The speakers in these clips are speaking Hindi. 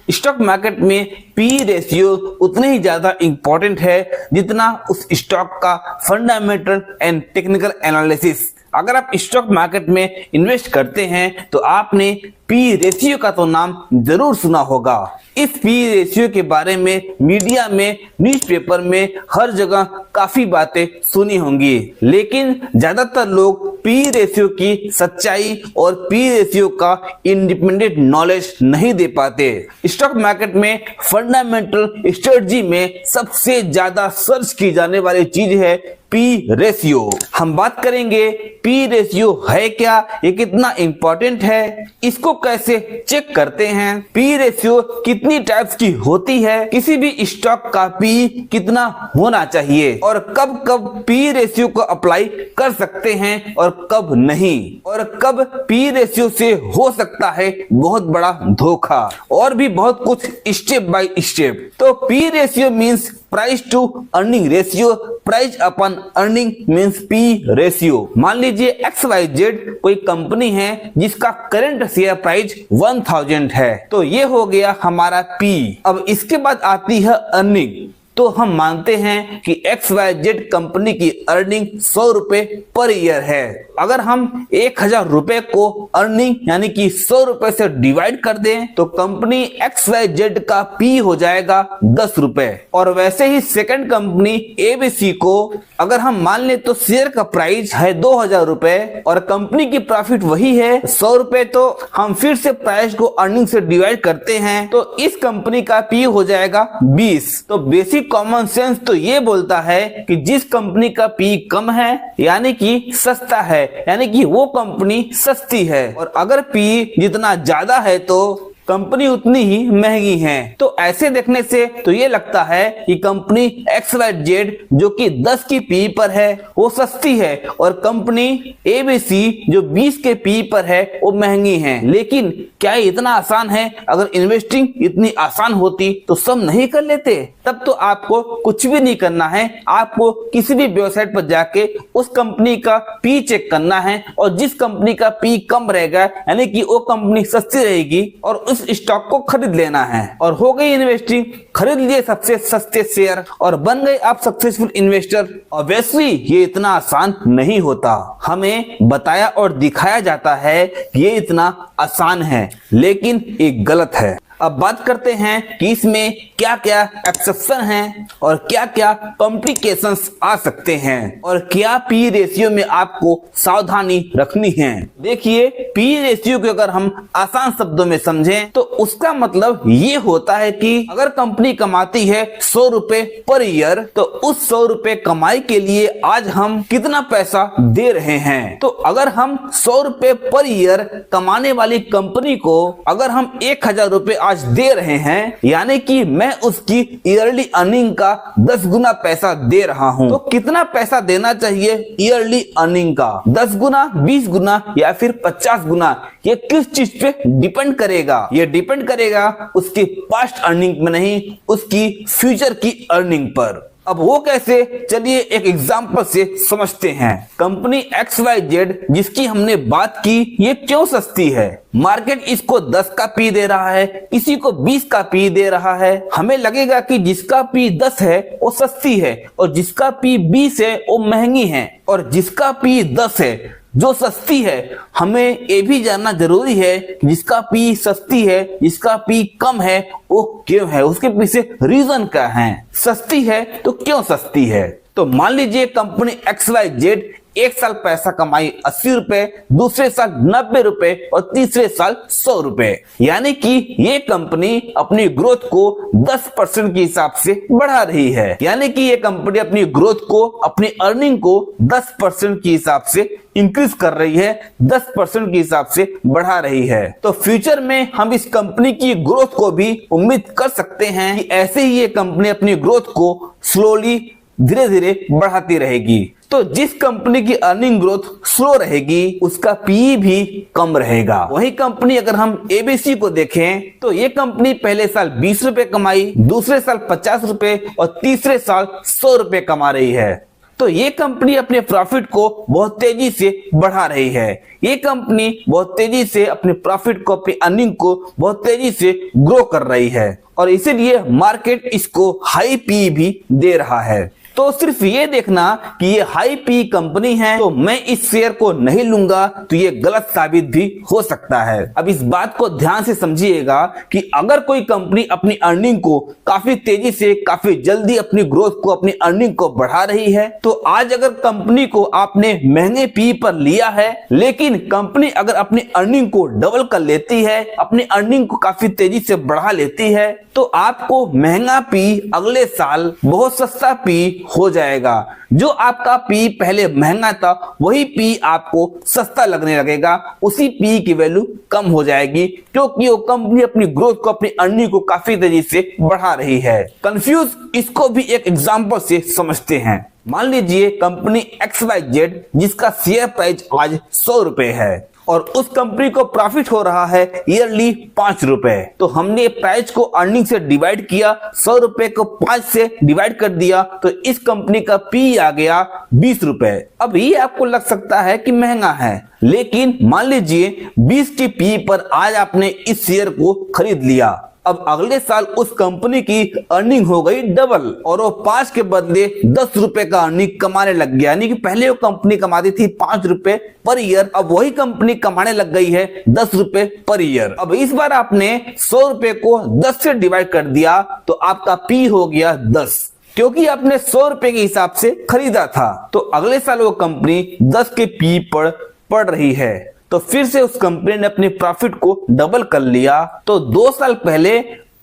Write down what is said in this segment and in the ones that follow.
स्टॉक मार्केट में पी रेशियो उतने ही ज्यादा इंपॉर्टेंट है जितना उस स्टॉक का फंडामेंटल एंड टेक्निकल एनालिसिस। अगर आप स्टॉक मार्केट में इन्वेस्ट करते हैं तो आपने पी रेशियो का तो नाम जरूर सुना होगा। इस पी रेशियो के बारे में मीडिया में, न्यूज़पेपर में, हर जगह काफी बातें सुनी होंगी, लेकिन ज्यादातर लोग पी रेशियो की सच्चाई और पी रेशियो का इंडिपेंडेंट नॉलेज नहीं दे पाते। स्टॉक मार्केट में फंडामेंटल स्ट्रेटजी में सबसे ज्यादा सर्च की जाने वाली चीज है पी रेशियो। हम बात करेंगे पी रेशियो है क्या, ये कितना इंपॉर्टेंट है, इसको कैसे चेक करते हैं, पी रेशियो कितनी टाइप्स की होती है, किसी भी स्टॉक का पी कितना होना चाहिए और कब कब पी रेशियो को अप्लाई कर सकते हैं और कब नहीं, और कब पी रेशियो से हो सकता है बहुत बड़ा धोखा, और भी बहुत कुछ स्टेप बाय स्टेप। तो P ratio means price to earning ratio, price upon earning means P ratio. मान लीजिए XYZ कोई कंपनी है जिसका करंट शेयर प्राइस 1000 है, तो ये हो गया हमारा पी। अब इसके बाद आती है अर्निंग। तो हम मानते हैं कि XYZ कंपनी की अर्निंग 100 रुपए पर ईयर है। अगर हम 1000 रुपए को अर्निंग यानी कि 100 रुपए से डिवाइड कर दें तो कंपनी XYZ का पी हो जाएगा 10 रुपए। और वैसे ही सेकंड कंपनी ABC को अगर हम मान ले तो शेयर का प्राइस है 2000 रुपए और कंपनी की प्रॉफिट वही है 100 रुपए, तो हम फिर से प्राइस को अर्निंग से डिवाइड करते हैं तो इस कंपनी का पी हो जाएगा 20। तो बेसिक कॉमन सेंस तो ये बोलता है कि जिस कंपनी का पी कम है यानी कि सस्ता है, यानी कि वो कंपनी सस्ती है, और अगर पी जितना ज्यादा है तो कंपनी उतनी ही महंगी है। तो ऐसे देखने से तो ये लगता है कि कंपनी XYZ जो कि 10 की पी पर है वो सस्ती है और कंपनी ABC जो 20 के पी पर है वो महंगी है। लेकिन क्या इतना आसान है? अगर इन्वेस्टिंग इतनी आसान होती तो सब नहीं कर लेते? तब तो आपको कुछ भी नहीं करना है, आपको किसी भी वेबसाइट पर जाके उस कंपनी का पी चेक करना है और जिस कंपनी का पी कम रहेगा यानी कि वो कंपनी सस्ती रहेगी और उस स्टॉक को खरीद लेना है। और हो गई इन्वेस्टिंग, खरीद लिए सबसे सस्ते शेयर और बन गए आप सक्सेसफुल इन्वेस्टर। ऑब्वियसली ये इतना आसान नहीं होता, हमें बताया और दिखाया जाता है कि ये इतना आसान है, लेकिन ये गलत है। अब बात करते हैं कि इसमें क्या क्या एक्सेप्शन हैं और क्या क्या कॉम्प्लिकेशंस आ सकते हैं और क्या पी रेशियो में आपको सावधानी रखनी है। देखिए, पी रेशियो को अगर हम आसान शब्दों में समझें तो उसका मतलब ये होता है कि अगर कंपनी कमाती है 100 रुपए पर ईयर तो उस 100 रुपए कमाई के लिए आज हम कितना पैसा दे रहे हैं। तो अगर हम 100 रुपए पर ईयर कमाने वाली कंपनी को अगर हम 1000 रुपए आज दे रहे हैं यानी कि मैं उसकी ईयरली अर्निंग का 10 गुना पैसा दे रहा हूं, तो कितना पैसा देना चाहिए ईयरली अर्निंग का? 10 गुना, 20 गुना या फिर 50 गुना? ये किस चीज पे डिपेंड करेगा? ये डिपेंड करेगा उसकी पास्ट अर्निंग में नहीं, उसकी फ्यूचर की अर्निंग पर। अब वो कैसे, चलिए एक एग्जांपल से समझते हैं। कंपनी XYZ जिसकी हमने बात की, ये क्यों सस्ती है? मार्केट इसको 10 का पी दे रहा है, किसी को 20 का पी दे रहा है। हमें लगेगा कि जिसका पी 10 है वो सस्ती है और जिसका पी 20 है वो महंगी है, और जिसका पी 10 है जो सस्ती है, हमें ये भी जानना जरूरी है कि जिसका पी सस्ती है, जिसका पी कम है वो क्यों है, उसके पीछे रीजन क्या है। सस्ती है तो क्यों सस्ती है? तो मान लीजिए कंपनी XYZ एक साल पैसा कमाई 80 रुपए, दूसरे साल 90 रुपए और तीसरे साल 100 रुपए, यानी कि ये कंपनी अपनी ग्रोथ को 10% के हिसाब से बढ़ा रही है। यानी कि ये कंपनी अपनी ग्रोथ को, अपनी अर्निंग को 10% के हिसाब से इंक्रीज कर रही है, 10% के हिसाब से बढ़ा रही है। तो फ्यूचर में हम इस कंपनी की ग्रोथ को भी उम्मीद कर सकते हैं कि ऐसे ही ये कंपनी अपनी ग्रोथ को स्लोली, धीरे धीरे बढ़ाती रहेगी। तो जिस कंपनी की अर्निंग ग्रोथ स्लो रहेगी उसका पी भी कम रहेगा। वही कंपनी अगर हम ABC को देखें तो ये कंपनी पहले साल 20 रुपए कमाई, दूसरे साल 50 रुपए और तीसरे साल 100 रुपए कमा रही है। तो ये कंपनी अपने प्रॉफिट को बहुत तेजी से बढ़ा रही है। ये कंपनी बहुत तेजी से अपने प्रॉफिट को, अपनी अर्निंग को बहुत तेजी से ग्रो कर रही है और इसीलिए मार्केट इसको हाई पी भी दे रहा है। तो सिर्फ ये देखना कि ये हाई पी कंपनी है तो मैं इस शेयर को नहीं लूंगा तो ये गलत साबित भी हो सकता है। अब इस बात को ध्यान से समझिएगा कि अगर कोई कंपनी अपनी अर्निंग को काफी तेजी से, काफी जल्दी अपनी ग्रोथ को, अपनी अर्निंग को बढ़ा रही है तो आज अगर कंपनी को आपने महंगे पी पर लिया है, लेकिन कंपनी अगर अपनी अर्निंग को डबल कर लेती है, अपनी अर्निंग को काफी तेजी से बढ़ा लेती है तो आपको महंगा पी अगले साल बहुत सस्ता पी हो जाएगा। जो आपका पी पहले महंगा था वही पी आपको सस्ता लगने लगेगा, उसी पी की वैल्यू कम हो जाएगी क्योंकि वो कंपनी अपनी ग्रोथ को, अपनी अर्निंग को काफी तेजी से बढ़ा रही है। कंफ्यूज इसको भी एक एग्जांपल से समझते हैं। मान लीजिए कंपनी XYZ जिसका शेयर प्राइस आज 100 रुपए है और उस कंपनी को प्रॉफिट हो रहा है ईयरली 5 रुपए। तो हमने प्राइस को अर्निंग से डिवाइड किया, 100 रुपए को 5 से डिवाइड कर दिया तो इस कंपनी का पी आ गया 20 रुपए। अब ये आपको लग सकता है कि महंगा है, लेकिन मान लीजिए 20 की पी पर आज आपने इस शेयर को खरीद लिया। अब अगले साल उस कंपनी की अर्निंग हो गई डबल और वो 5 के बदले 10 रुपए का अर्निंग कमाने लग गया। यानी कि पहले वो कंपनी कमाती थी 5 रुपए पर ईयर, अब वही कंपनी कमाने लग गई है 10 रुपए पर ईयर। अब इस बार आपने 100 रुपए को 10 से डिवाइड कर दिया तो आपका पी हो गया 10, क्योंकि आपने 100 रुपए के हिसाब से खरीदा था। तो अगले साल वो कंपनी 10 के पी पर पड़ रही है तो फिर से उस कंपनी ने अपने प्रॉफिट को डबल कर लिया। तो 2 साल पहले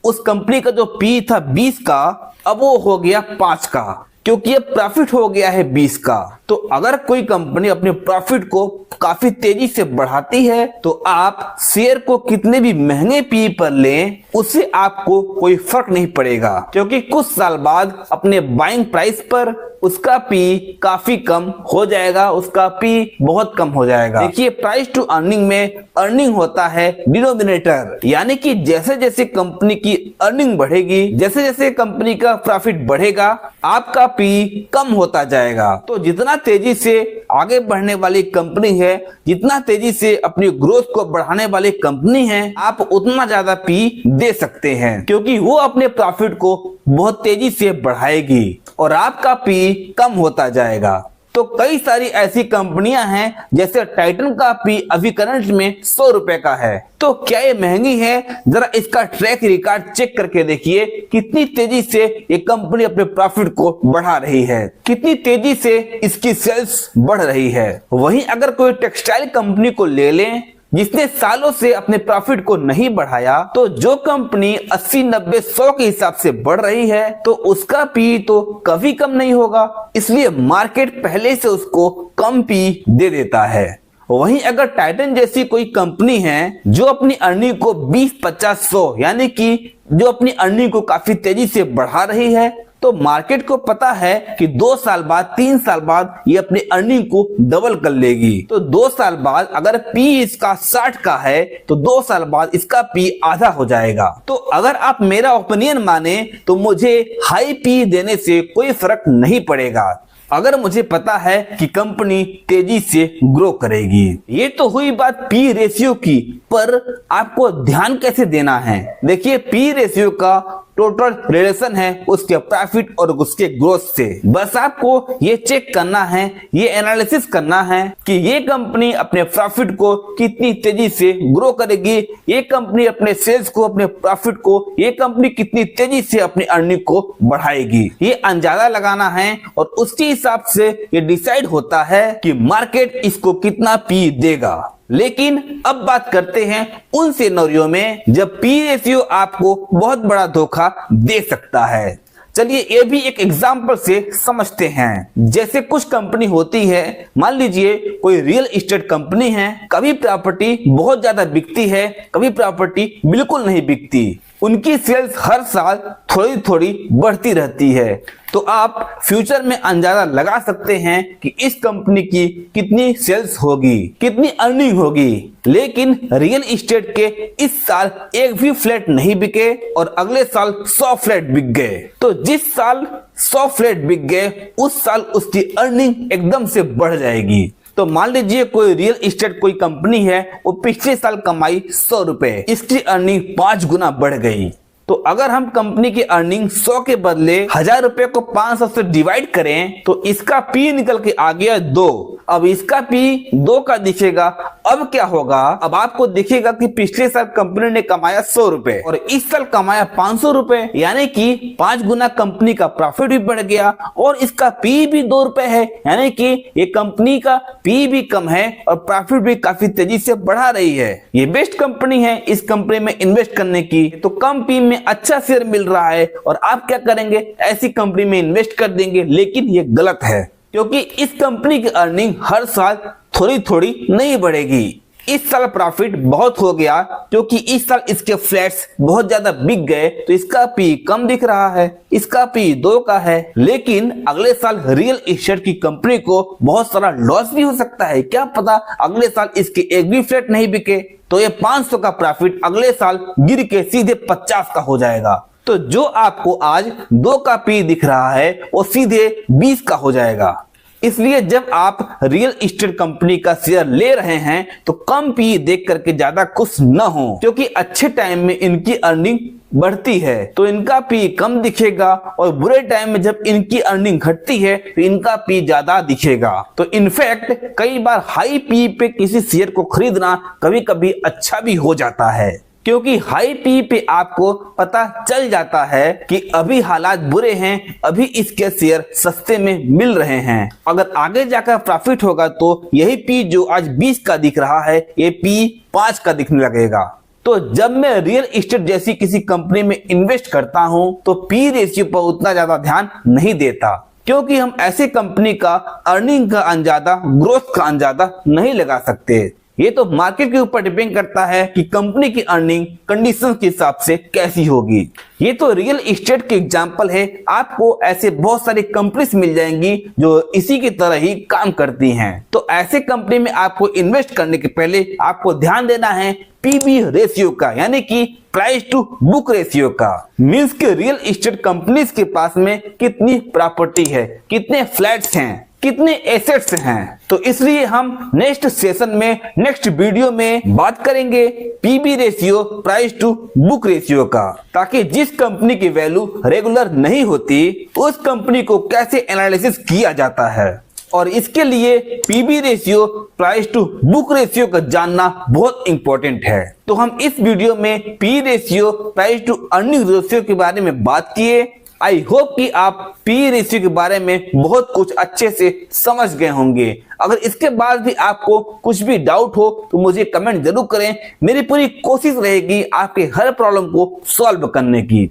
उस कंपनी का जो पी था 20 का, अब वो हो गया 5 का, क्योंकि अब प्रॉफिट हो गया है 20 का। तो अगर कोई कंपनी अपने प्रॉफिट को काफी तेजी से बढ़ाती है तो आप शेयर को कितने भी महंगे पी पर लें उससे आपको कोई फर्क नहीं पड़ेगा, क्योंकि कुछ साल बाद अपने बाइंग प्राइस पर उसका पी काफी कम हो जाएगा, उसका पी बहुत कम हो जाएगा। देखिए प्राइस टू अर्निंग में अर्निंग होता है डिनोमिनेटर, यानी कि जैसे जैसे कंपनी की अर्निंग बढ़ेगी, जैसे जैसे कंपनी का प्रॉफिट बढ़ेगा आपका पी कम होता जाएगा। तो जितना तेजी से आगे बढ़ने वाली कंपनी है, जितना तेजी से अपनी ग्रोथ को बढ़ाने वाली कंपनी है, आप उतना ज्यादा पी दे सकते हैं क्योंकि वो अपने प्रॉफिट को बहुत तेजी से बढ़ाएगी और आपका पी कम होता जाएगा। तो कई सारी ऐसी कंपनियां हैं जैसे टाइटन का पी अभी करंट में 100 रुपए का है। तो क्या ये महंगी है? जरा इसका ट्रैक रिकॉर्ड चेक करके देखिए कितनी तेजी से ये कंपनी अपने प्रॉफिट को बढ़ा रही है, कितनी तेजी से इसकी सेल्स बढ़ रही है। वहीं अगर कोई टेक्सटाइल कंपनी को ले लें जिसने सालों से अपने प्रॉफिट को नहीं बढ़ाया, तो जो कंपनी 80, 90, 100 के हिसाब से बढ़ रही है तो उसका पी तो कभी कम नहीं होगा, इसलिए मार्केट पहले से उसको कम पी दे देता है। वहीं अगर टाइटन जैसी कोई कंपनी है जो अपनी अर्निंग को 20, 50, 100 यानी कि जो अपनी अर्निंग को काफी तेजी से बढ़ा रही है, तो मार्केट को पता है कि 2 साल बाद, 3 साल बाद ये अपनी अर्निंग को डबल कर लेगी। तो 2 साल बाद अगर पी इसका 60 का है तो 2 साल बाद इसका पी आधा हो जाएगा। तो अगर आप मेरा ओपिनियन माने तो मुझे हाई पी देने से कोई फर्क नहीं पड़ेगा अगर मुझे पता है कि कंपनी तेजी से ग्रो करेगी। ये तो हुई बात पी रेशियो की, पर आपको ध्यान कैसे देना है? देखिए पी रेशियो का टोटल रिलेशन है उसके प्रॉफिट और उसके ग्रोथ से। बस आपको ये चेक करना है, ये एनालिसिस करना है कि ये कंपनी अपने प्रॉफिट को कितनी तेजी से ग्रो करेगी, ये कंपनी अपने सेल्स को, अपने प्रॉफिट को, ये कंपनी कितनी तेजी से अपनी अर्निंग को बढ़ाएगी। ये अंदाजा लगाना है और उसके हिसाब से ये डिसाइड होता है कि मार्केट इसको कितना पी देगा। लेकिन अब बात करते हैं उन सिनेरियो में जब पी रेशियो आपको बहुत बड़ा धोखा दे सकता है। चलिए ये भी एक एग्जांपल से समझते हैं। जैसे कुछ कंपनी होती है, मान लीजिए कोई रियल एस्टेट कंपनी है, कभी प्रॉपर्टी बहुत ज्यादा बिकती है, कभी प्रॉपर्टी बिल्कुल नहीं बिकती। उनकी सेल्स हर साल थोड़ी थोड़ी बढ़ती रहती है। तो आप फ्यूचर में अंदाजा लगा सकते हैं कि इस कंपनी की कितनी सेल्स होगी, कितनी अर्निंग होगी। लेकिन रियल एस्टेट के इस साल एक भी फ्लैट नहीं बिके और अगले साल 100 फ्लैट बिक गए। तो जिस साल 100 फ्लैट बिक गए उस साल उसकी अर्निंग एकदम से बढ़ जाएगी। तो मान लीजिए कोई रियल एस्टेट कोई कंपनी है, वो पिछले साल कमाई 100 रुपए, इसकी अर्निंग 5 गुना बढ़ गई। तो अगर हम कंपनी की अर्निंग 100 के बदले 1000 रुपए को 500 से डिवाइड करें तो इसका पी निकल के आ गया 2। अब इसका पी 2 का दिखेगा। अब क्या होगा, अब आपको दिखेगा कि पिछले साल कंपनी ने कमाया 100 रुपए और इस साल कमाया 500 रुपए, यानी कि 5 गुना कंपनी का प्रॉफिट भी बढ़ गया और इसका पी भी 2 रुपए है, यानी कि ये कंपनी का पी भी कम है और प्रॉफिट भी काफी तेजी से बढ़ा रही है। ये बेस्ट कंपनी है इस कंपनी में इन्वेस्ट करने की। तो कम पी में अच्छा शेयर मिल रहा है और आप क्या करेंगे, ऐसी कंपनी में इन्वेस्ट कर देंगे। लेकिन ये गलत है, क्योंकि इस कंपनी की अर्निंग हर साल थोड़ी थोड़ी नहीं बढ़ेगी। इस साल प्रॉफिट बहुत हो गया क्योंकि इस साल इसके फ्लैट्स बहुत ज्यादा बिक गए, तो इसका पी कम दिख रहा है, इसका पी 2 का है। लेकिन अगले साल रियल एस्टेट की कंपनी को बहुत सारा लॉस भी हो सकता है। क्या पता अगले साल इसके एक भी फ्लैट नहीं बिके, तो ये 500 का प्रॉफिट अगले साल गिर के सीधे 50 का हो जाएगा। तो जो आपको आज 2 का पी दिख रहा है वो सीधे 20 का हो जाएगा। इसलिए जब आप रियल एस्टेट कंपनी का शेयर ले रहे हैं तो कम पी देख करके ज्यादा खुश न हो, क्योंकि अच्छे टाइम में इनकी अर्निंग बढ़ती है तो इनका पी कम दिखेगा और बुरे टाइम में जब इनकी अर्निंग घटती है तो इनका पी ज्यादा दिखेगा। तो इनफैक्ट कई बार हाई पी पे किसी शेयर को खरीदना कभी कभी अच्छा भी हो जाता है, क्योंकि हाई पी पे आपको पता चल जाता है कि अभी हालात बुरे हैं, अभी इसके शेयर सस्ते में मिल रहे हैं। अगर आगे जाकर प्रॉफिट होगा तो यही पी जो आज 20 का दिख रहा है ये पी 5 का दिखने लगेगा। तो जब मैं रियल एस्टेट जैसी किसी कंपनी में इन्वेस्ट करता हूं तो पी रेशियो पर उतना ज्यादा ध्यान नहीं देता, क्योंकि हम ऐसे कंपनी का अर्निंग का अंदाजा, ग्रोथ का अंदाजा नहीं लगा सकते। ये तो मार्केट के ऊपर डिपेंड करता है कि कंपनी की अर्निंग कंडीशन के हिसाब से कैसी होगी। ये तो रियल एस्टेट के एग्जांपल है, आपको ऐसे बहुत सारी कंपनीज मिल जाएंगी जो इसी की तरह ही काम करती हैं। तो ऐसे कंपनी में आपको इन्वेस्ट करने के पहले आपको ध्यान देना है पीबी रेशियो का, यानी कि प्राइस टू बुक रेशियो का। मींस के रियल एस्टेट कंपनीज के पास में कितनी प्रॉपर्टी है, कितने फ्लैट्स हैं, कितने एसेट्स हैं। तो इसलिए हम नेक्स्ट सेशन में, नेक्स्ट वीडियो में बात करेंगे PB ratio, price to book ratio का, ताकि जिस कंपनी की वैल्यू रेगुलर नहीं होती उस कंपनी को कैसे एनालिसिस किया जाता है। और इसके लिए PB ratio, price to book ratio का जानना बहुत इंपॉर्टेंट है। तो हम इस वीडियो में P ratio, price to earning ratio के बारे में बात किए। आई होप कि आप पी रेशियो के बारे में बहुत कुछ अच्छे से समझ गए होंगे। अगर इसके बाद भी आपको कुछ भी डाउट हो तो मुझे कमेंट जरूर करें। मेरी पूरी कोशिश रहेगी आपके हर प्रॉब्लम को सॉल्व करने की।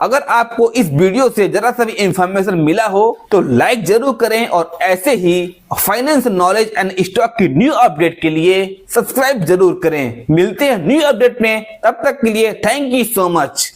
अगर आपको इस वीडियो से जरा सा भी इंफॉर्मेशन मिला हो तो लाइक जरूर करें और ऐसे ही फाइनेंस नॉलेज एंड स्टॉक की न्यू अपडेट के लिए सब्सक्राइब जरूर करें। मिलते हैं न्यू अपडेट में, तब तक के लिए थैंक यू सो मच।